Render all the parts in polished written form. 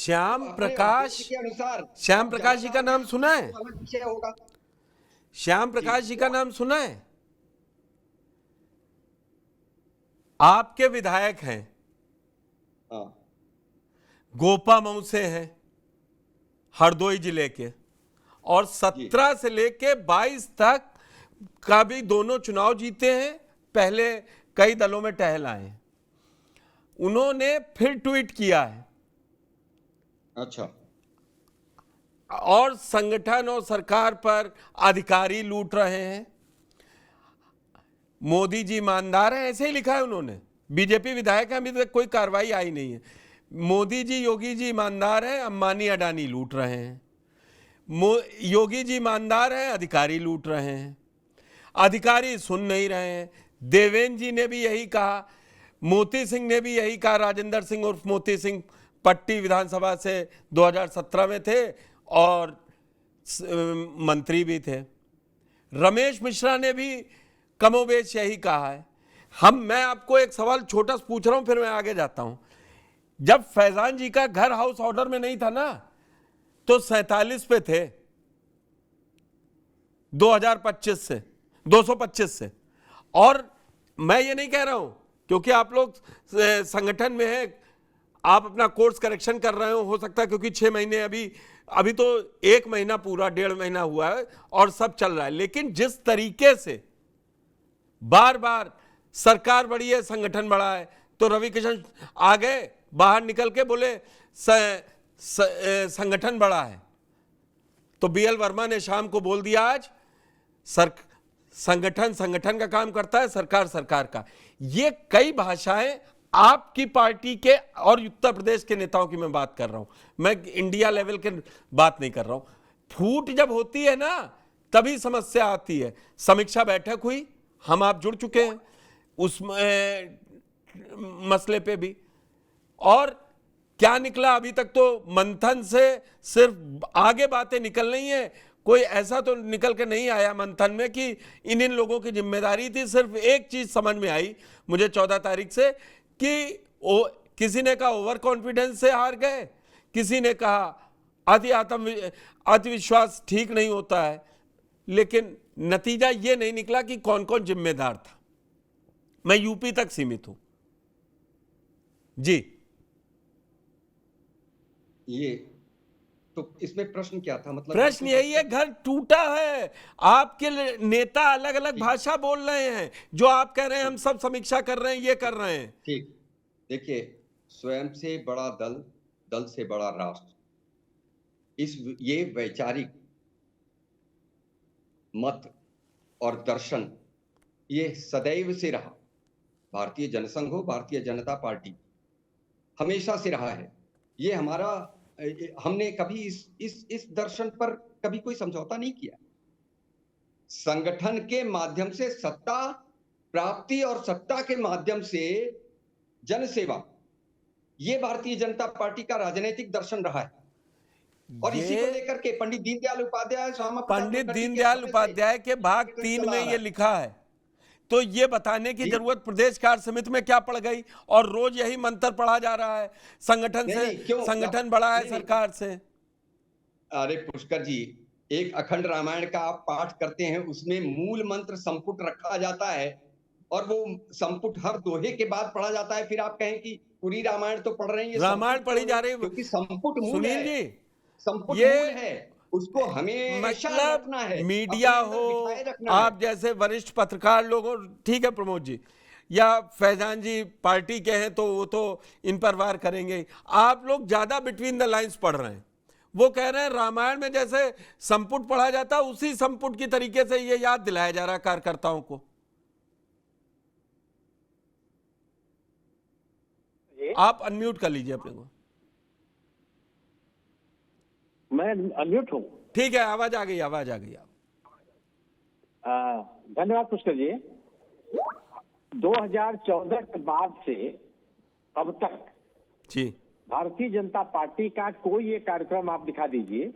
श्याम अपने प्रकाश, उद्देश्य के अनुसार श्याम प्रकाश जी का नाम सुना है? तो अलग विषय होगा। श्याम जी, प्रकाश जी का नाम सुना है? आपके विधायक हैं, हाँ गोपा मऊ से हैं, हरदोई जिले के, और जी 17 से लेके 22 तक का भी दोनों चुनाव जीते हैं। पहले कई दलों में टहल आए हैं। उन्होंने फिर ट्वीट किया है अच्छा और संगठन और सरकार पर अधिकारी लूट रहे हैं, मोदी जी ईमानदार हैं, ऐसे ही लिखा है उन्होंने। बीजेपी विधायक हैं, अभी तक कोई कार्रवाई आई नहीं है। मोदी जी, योगी जी ईमानदार हैं, अंबानी अडानी लूट रहे हैं। योगी जी ईमानदार हैं, अधिकारी लूट रहे हैं, अधिकारी सुन नहीं रहे हैं। देवेंद्र जी ने भी यही कहा, मोती सिंह ने भी यही कहा। राजेंद्र सिंह उर्फ मोती सिंह पट्टी विधानसभा से 2017 में थे और मंत्री भी थे। रमेश मिश्रा ने भी कमोबेश यही कहा है। मैं आपको एक सवाल छोटा सा पूछ रहा हूं, फिर मैं आगे जाता हूं। जब फैजान जी का घर हाउस ऑर्डर में नहीं था ना, तो 47 पे थे 2025 से, 225 से। और मैं ये नहीं कह रहा हूं क्योंकि आप लोग संगठन में हैं, आप अपना कोर्स करेक्शन कर रहे हो सकता है, क्योंकि 6 महीने अभी तो 1 महीना पूरा, 1.5 महीना हुआ है और सब चल रहा है। लेकिन जिस तरीके से बार बार सरकार बड़ी है, संगठन बड़ा है, तो रवि किशन आ गए बाहर निकल के बोले संगठन बड़ा है। तो बीएल वर्मा ने शाम को बोल दिया आज संगठन का काम करता है, सरकार सरकार का। ये कई भाषाएं आपकी पार्टी के और उत्तर प्रदेश के नेताओं की मैं बात कर रहा हूं, मैं इंडिया लेवल के बात नहीं कर रहा हूं। फूट जब होती है ना, तभी समस्या आती है। समीक्षा बैठक हुई, हम आप जुड़ चुके हैं उस मसले पे भी, और क्या निकला? अभी तक तो मंथन से सिर्फ आगे बातें निकल रही हैं, कोई ऐसा तो निकल के नहीं आया मंथन में कि इन लोगों की जिम्मेदारी थी। सिर्फ एक चीज समझ में आई मुझे 14 तारीख से कि किसी ने कहा ओवर कॉन्फिडेंस से हार गए, किसी ने कहा अति विश्वास ठीक नहीं होता है, लेकिन नतीजा यह नहीं निकला कि कौन कौन जिम्मेदार था। मैं यूपी तक सीमित हूं जी। ये तो इसमें प्रश्न क्या था? मतलब प्रश्न यही है, घर टूटा है, आपके नेता अलग अलग ठीक भाषा बोल रहे हैं, जो आप कह रहे हैं हम सब समीक्षा कर रहे हैं, ये कर रहे हैं। ठीक, देखिए, स्वयं से बड़ा दल, दल से बड़ा राष्ट्र, ये वैचारिक मत और दर्शन ये सदैव से रहा। भारतीय जनसंघ हो, भारतीय जनता पार्टी, हमेशा से रहा है। ये हमारा, हमने कभी इस दर्शन पर कभी कोई समझौता नहीं किया। संगठन के माध्यम से सत्ता प्राप्ति और सत्ता के माध्यम से जनसेवा, ये भारतीय जनता पार्टी का राजनीतिक दर्शन रहा है। और इसी को लेकर के पंडित दीनदयाल उपाध्याय, श्यामा प्रसाद पंडित मुखर्जी के दीनदयाल समय से उपाध्याय के भाग 3 में ये लिखा है। तो ये बताने की जरूरत प्रदेश कार्य समिति में क्या पड़ गई? और रोज यही मंत्र पढ़ा जा रहा है, संगठन से संगठन बड़ा है सरकार से। अरे पुष्कर जी, एक अखंड रामायण का आप पाठ करते हैं, उसमें मूल मंत्र संपुट रखा जाता है और वो संपुट हर दोहे के बाद पढ़ा जाता है। फिर आप कहें कि पूरी रामायण तो पढ़ रहे हैं, ये रामायण पढ़ी जा रही है, क्योंकि संपुट मूल है। सुनील जी, संपुट ये मूल है, उसको हमेशा रखना है, मीडिया हो, आप जैसे वरिष्ठ पत्रकार लोग हो, ठीक है प्रमोद जी या फैजान जी पार्टी के हैं तो वो तो इन पर वार करेंगे। आप लोग ज्यादा बिटवीन द लाइंस पढ़ रहे हैं। वो कह रहे हैं रामायण में जैसे संपुट पढ़ा जाता है, उसी संपुट की तरीके से ये याद दिलाया जा रहा है कार्यकर्ताओं को। आप अनम्यूट कर लीजिए अपने को। मैं अनम्यूट हूँ। ठीक है, आवाज आ गई, आवाज आ गई। धन्यवाद पुष्कर जी। 2014 के बाद से अब तक जी भारतीय जनता पार्टी का कोई एक कार्यक्रम आप दिखा दीजिए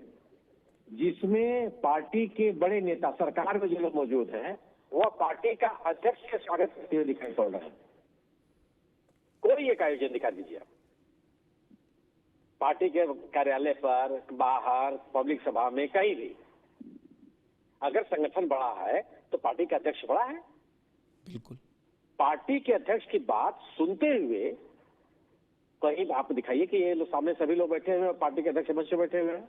जिसमें पार्टी के बड़े नेता सरकार में जो लोग मौजूद हैं वह पार्टी का अध्यक्ष के स्वागत करते हुए दिखाई पड़ रहे हैं। कोई एक आयोजन दिखा दीजिए आप। पार्टी के कार्यालय पर, बाहर, पब्लिक सभा में, कहीं भी अगर संगठन बड़ा है तो पार्टी का अध्यक्ष बड़ा है। बिल्कुल। पार्टी के अध्यक्ष की बात सुनते हुए कहीं आप दिखाइए कि ये लोग सामने सभी लोग बैठे हुए हैं, पार्टी के अध्यक्ष मंच पे बैठे हुए हैं,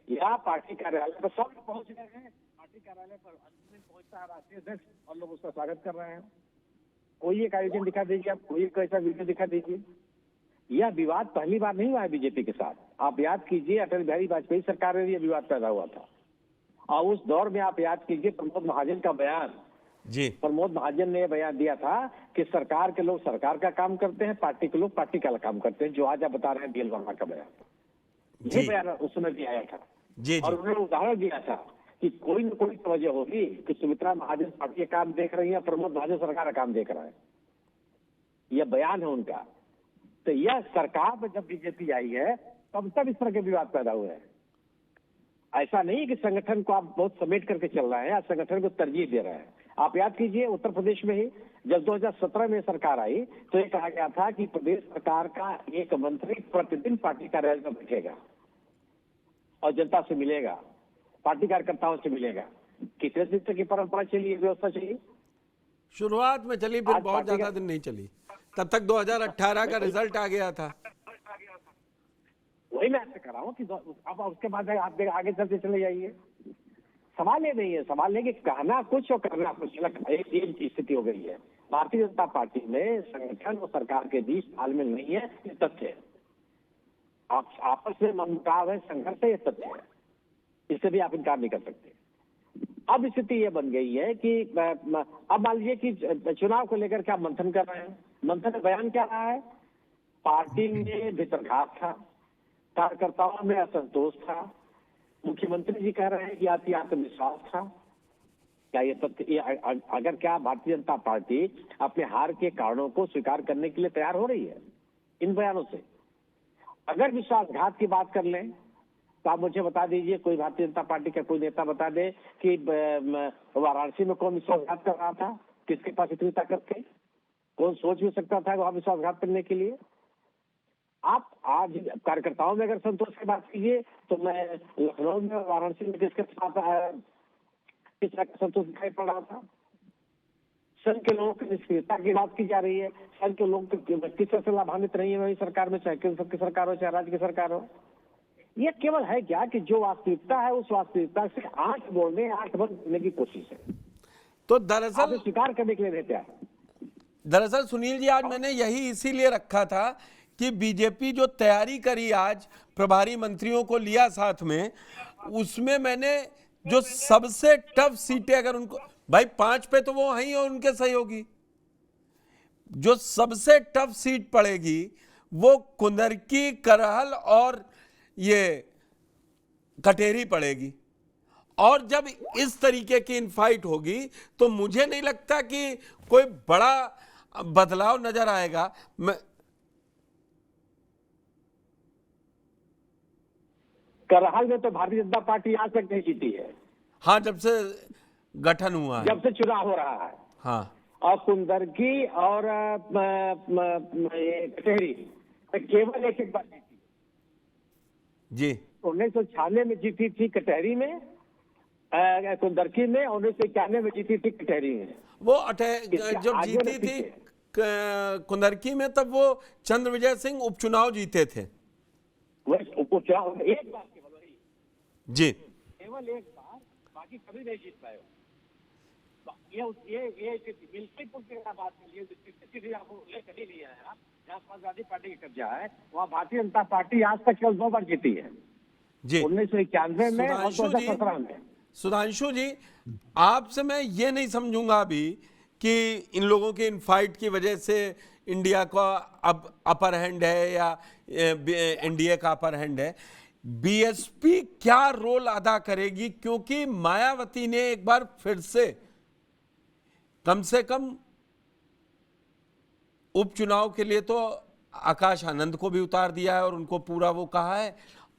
या पार्टी कार्यालय पर सब पहुंच रहे हैं, पार्टी कार्यालय पर अंतिम पहुंचता है राष्ट्रीय अध्यक्ष और लोग उसका स्वागत कर रहे हैं। कोई एक आयोजन दिखा दीजिए आप, कोई एक ऐसा वीडियो दिखा दीजिए। यह विवाद पहली बार नहीं हुआ है बीजेपी के साथ। आप याद कीजिए, अटल बिहारी वाजपेयी सरकार में यह विवाद पैदा हुआ था, और उस दौर में आप याद कीजिए प्रमोद महाजन का बयान जी। प्रमोद महाजन ने बयान दिया था कि सरकार के लोग सरकार का काम करते हैं, पार्टी के लोग पार्टी का काम करते हैं, जो आज आप बता रहे हैं डीएल वर्मा का बयान। ये बयान उस समय भी आया था जी। और उन्होंने उदाहरण दिया था कि कोई न कोई तो वजह होगी कि सुमित्रा महाजन पार्टी का काम देख रही है, प्रमोद महाजन सरकार का काम देख रहा है। यह बयान है उनका। तो यह सरकार में जब बीजेपी आई है तब इस तरह के विवाद पैदा हुए हैं। ऐसा नहीं कि संगठन को आप बहुत समेट करके चल रहे हैं या संगठन को तरजीह दे रहे हैं। आप याद कीजिए उत्तर प्रदेश में ही जब 2017 में सरकार आई तो ये कहा गया था कि प्रदेश सरकार का एक मंत्री प्रतिदिन पार्टी कार्यालय में बैठेगा और जनता से मिलेगा, पार्टी कार्यकर्ताओं से मिलेगा। कितने दिन तक की परंपरा चली, व्यवस्था चली? शुरुआत में चली, फिर आज बहुत पार्टी ज्यादा दिन नहीं चली। तब तक 2018 का रिजल्ट आ गया था। वही मैं आपसे कह रहा हूँ कि अब उसके बाद आप आगे चलते चले जाइए। सवाल ये नहीं है, सवाल है कि कहना कुछ और करना कुछ अलग। एक स्थिति हो गई है भारतीय जनता पार्टी में, संगठन और सरकार के बीच तालमेल नहीं है, ये तथ्य है। आप आपस में मनमुटाव है, संघर्ष है, ये तथ्य है, इससे भी आप इनकार नहीं कर सकते। अब स्थिति ये बन गई है कि अब मान लीजिए कि चुनाव को लेकर के आप मंथन कर रहे हैं। मंथन में बयान क्या रहा है? पार्टी में भीतरघात था, कार्यकर्ताओं में असंतोष था, मुख्यमंत्री जी कह रहे हैं कि अति आत्मविश्वास था। क्या ये तथ्य, अगर क्या भारतीय जनता पार्टी अपने हार के कारणों को स्वीकार करने के लिए तैयार हो रही है इन बयानों से? अगर विश्वासघात की बात कर लें तो आप मुझे बता दीजिए, कोई भारतीय जनता पार्टी का कोई नेता बता दे कि वाराणसी में कौन विश्वासघात कर रहा था, किसके पास इतनी ताकत थी, कौन सोच भी सकता था वहां विश्वासघात करने के लिए? आप आज कार्यकर्ताओं में अगर संतोष की बात कीजिए तो मैं लखनऊ में, वाराणसी में किसके साथ किस तरह का संतोष दिखाई पड़ रहा था? संघ के लोगों की निष्क्रियता की बात की जा रही है। संघ के लोग किस तरह से लाभान्वित नहीं है वही सरकार में, चाहे केंद्र की सरकार हो चाहे राज्य की सरकार हो। ये केवल है क्या कि जो वास्तविकता है उस वास्तविकता से आंख बोलने, आंख बंद करने की कोशिश है। तो दरअसल स्वीकार करने के लिए देते हैं। दरअसल सुनील जी, आज मैंने यही इसीलिए रखा था कि बीजेपी जो तैयारी करी, आज प्रभारी मंत्रियों को लिया साथ में, उसमें मैंने जो सबसे टफ सीटें, अगर उनको भाई 5 पे तो वो हैं और उनके सहयोगी, जो सबसे टफ सीट पड़ेगी वो कुंदरकी, करहल और ये कटेरी पड़ेगी। और जब इस तरीके की इनफाइट होगी तो मुझे नहीं लगता कि कोई बड़ा बदलाव नजर आएगा। करहल में तो भारतीय जनता पार्टी आज तक नहीं जीती है। हाँ, जब से गठन हुआ है, जब से चुनाव हो रहा है। हाँ, और कुंदरकी और कटेरी केवल एक बार जीती जी। 1996 में जीती थी कटेरी में, कुंदरकी में 1991 में जीती थी कटेरी में। वो जब जीती थी कुंदरकी में तब वो चंद्रविजय सिंह उपचुनाव जीते थे। उपचुनाव एक बार केवल जी, केवल एक बार, बाकी कभी नहीं जीत पाए। ये मिल्कीपुर की बात करिए, आप उल्लेख कर ही लिया है, जहाँ समाजवादी पार्टी का कब्जा है, वहाँ भारतीय जनता पार्टी आज तक केवल 2 बार जीती है जी, 1991 में और 2017 में। सुधांशु जी, आपसे मैं ये नहीं समझूंगा अभी कि इन लोगों की इनफाइट की वजह से इंडिया का अब अपर हैंड है या एनडीए का अपर हैंड है। बीएसपी क्या रोल अदा करेगी? क्योंकि मायावती ने एक बार फिर से कम उपचुनाव के लिए तो आकाश आनंद को भी उतार दिया है और उनको पूरा वो कहा है।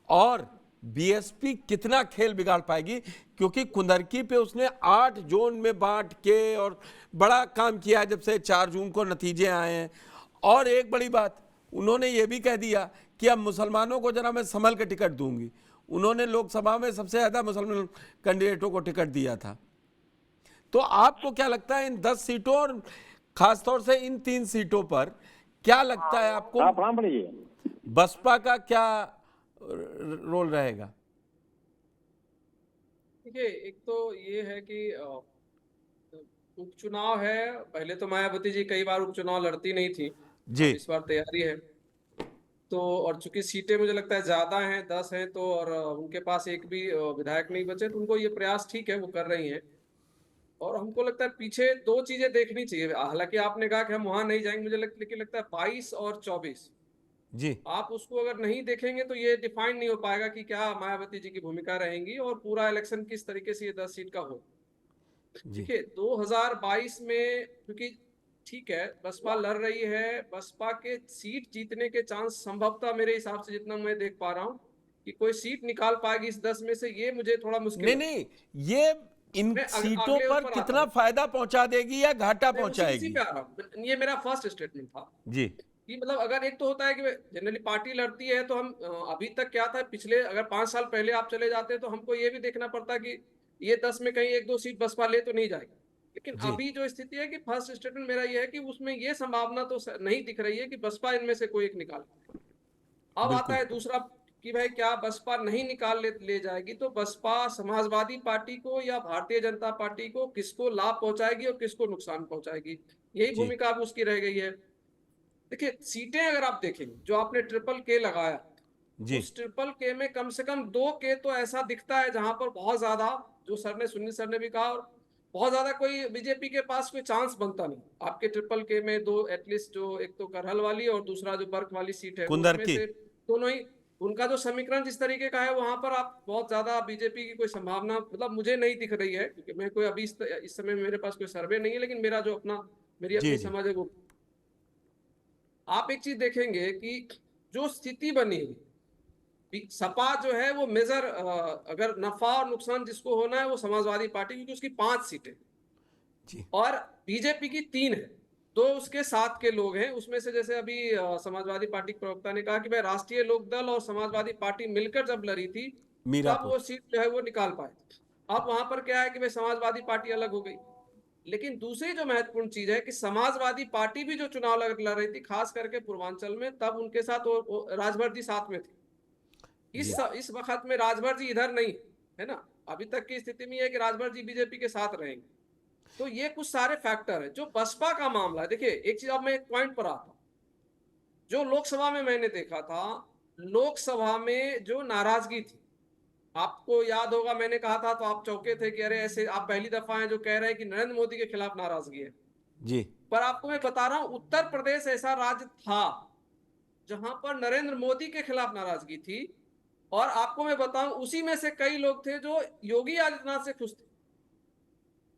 और बीएसपी कितना खेल बिगाड़ पाएगी? क्योंकि कुंदरकी पे उसने 8 जोन में बांट के और बड़ा काम किया जब से 4 जून को नतीजे आए हैं। और एक बड़ी बात उन्होंने ये भी कह दिया कि अब मुसलमानों को जरा मैं संभल के टिकट दूंगी। उन्होंने लोकसभा में सबसे ज़्यादा मुसलमान कैंडिडेटों को टिकट दिया था। तो आपको क्या लगता है इन 10 सीटों और खासतौर से इन 3 सीटों पर क्या लगता है आपको, आप प्रणाम पढ़िए। बसपा का क्या रोल रहेगा? देखिए, एक तो ये है कि उपचुनाव है। पहले तो मायावती जी कई बार उपचुनाव लड़ती नहीं थी, जी अब इस बार तैयारी है। तो और चूंकि सीटें मुझे लगता है ज्यादा हैं, 10 हैं, तो और उनके पास एक भी विधायक नहीं बचे, तो उनको ये प्रयास ठीक है, वो कर रही हैं। और हमको लगता है पीछे दो चीजें देखनी चाहिए। हालांकि आपने कहा कि हम वहां नहीं जाएंगे, लेकिन लगता है 22 और 24 जी आप उसको अगर नहीं देखेंगे तो ये डिफाइन नहीं हो पाएगा कि क्या मायावती जी की भूमिका रहेंगी और पूरा इलेक्शन किस तरीके से ये 10 सीट का हो। जी देखिए 2022 में क्योंकि ठीक है बसपा लड़ रही है, बसपा के सीट जीतने के चांस संभवतः मेरे हिसाब से जितना मैं देख पा रहा हूँ कि कोई सीट निकाल पाएगी इस 10 में से, ये मुझे थोड़ा मुश्किल नहीं है। नहीं, ये इन मैं सीटों अगले पर ऊपर आता कितना हूँ। फायदा पहुंचा देगी या घाटा मैं उसी पहुंचाएगी? पे आ रहा हूँ। ये मेरा फर्स्ट स्टेटमेंट था जी कि मतलब अगर एक तो होता है कि जनरली पार्टी लड़ती है तो हम अभी तक क्या था, पिछले अगर 5 साल पहले आप चले जाते तो हमको ये भी देखना पड़ता कि ये 10 में कहीं 1-2 सीट बसपा ले तो नहीं जाएगी। लेकिन जी अभी जो स्थिति है कि फर्स्ट स्टेटमेंट मेरा ये है कि उसमें ये संभावना तो नहीं दिख रही है कि बसपा इनमें से कोई एक निकाल पाए। अब आता बिल्कुल है दूसरा कि भाई क्या बसपा नहीं निकाल ले जाएगी तो बसपा समाजवादी पार्टी को या भारतीय जनता पार्टी को किसको लाभ पहुंचाएगी और किसको नुकसान पहुंचाएगी, यही जी भूमिका अब उसकी रह गई है। देखिए सीटें अगर आप देखेंगे जो आपने ट्रिपल के लगाया, जी उस ट्रिपल के में कम से कम 2 के तो ऐसा दिखता है जहां पर बहुत ज्यादा, जो सुनील सर ने भी कहा, और बहुत ज्यादा कोई बीजेपी के पास कोई चांस बनता नहीं। आपके ट्रिपल के में 2 एटलीस्ट, जो एक तो करहल वाली और दूसरा जो बर्क वाली सीट है, कुंदर उसमें की से दोनों ही उनका जो समीकरण जिस तरीके का है वहां पर आप बहुत ज्यादा बीजेपी की कोई संभावना मतलब मुझे नहीं दिख रही है, क्योंकि मैं कोई अभी इस समय मेरे पास कोई सर्वे नहीं है, लेकिन मेरा जो मेरी जी अपनी जी समझ है वो। आप एक चीज देखेंगे कि जो स्थिति बनी है, सपा जो है वो मेजर, अगर नफा और नुकसान जिसको होना है वो समाजवादी पार्टी, क्योंकि उसकी 5 सीटें जी और बीजेपी की 3 है, 2 उसके साथ के लोग हैं उसमें से। जैसे अभी समाजवादी पार्टी के प्रवक्ता ने कहा कि भाई राष्ट्रीय लोकदल और समाजवादी पार्टी मिलकर जब लड़ी थी तब मीरापुर वो सीट जो है वो निकाल पाए। अब वहां पर क्या है कि भाई समाजवादी पार्टी अलग हो गई। लेकिन दूसरी जो महत्वपूर्ण चीज है कि समाजवादी पार्टी भी जो चुनाव लड़ रही थी खास करके पूर्वांचल में, तब उनके साथ वो राजभर जी साथ में थे। जी इस वक्त में राजभर जी इधर नहीं है ना, अभी तक की स्थिति में है कि राजभर जी बीजेपी के साथ रहेंगे। तो ये कुछ सारे फैक्टर है। जो बसपा का मामला है, देखिए एक चीज, अब मैं एक पॉइंट पर आता हूं। जो लोकसभा में मैंने देखा था, लोकसभा में जो नाराजगी थी, आपको याद होगा मैंने कहा था तो आप चौंके थे कि अरे ऐसे आप पहली दफा हैं जो कह रहे हैं कि नरेंद्र मोदी के खिलाफ नाराजगी है। जी पर आपको मैं बता रहा हूं उत्तर प्रदेश ऐसा राज्य था जहां पर नरेंद्र मोदी के खिलाफ नाराजगी थी, और आपको मैं बताऊं उसी में से कई लोग थे जो योगी आदित्यनाथ से खुश थे।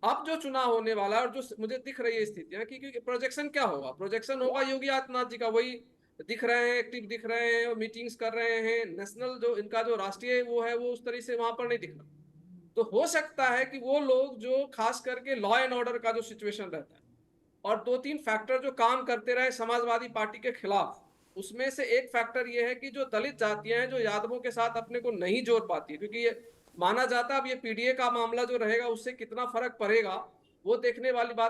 अब जो चुनाव होने वाला है और जो मुझे दिख रही है स्थितियां कि प्रोजेक्शन क्या होगा, प्रोजेक्शन होगा योगी आदित्यनाथ जी का, वही दिख रहे हैं, एक्टिव दिख रहे हैं, मीटिंग्स कर रहे हैं। नेशनल जो इनका जो राष्ट्रीय वो है वो उस तरह से वहां पर नहीं दिख रहा। तो हो सकता है कि वो लोग जो खास करके लॉ एंड ऑर्डर का जो सिचुएशन रहता है और 2-3 फैक्टर जो काम करते रहे समाजवादी पार्टी के खिलाफ, उसमें से एक फैक्टर ये है कि जो दलित जातियां हैं जो यादवों के साथ अपने को नहीं जोड़ पाती है, क्योंकि ये माना जाता है अब ये पीडीए का मामला जो रहेगा उससे कितना फर्क पड़ेगा वो देखने वाली बात है।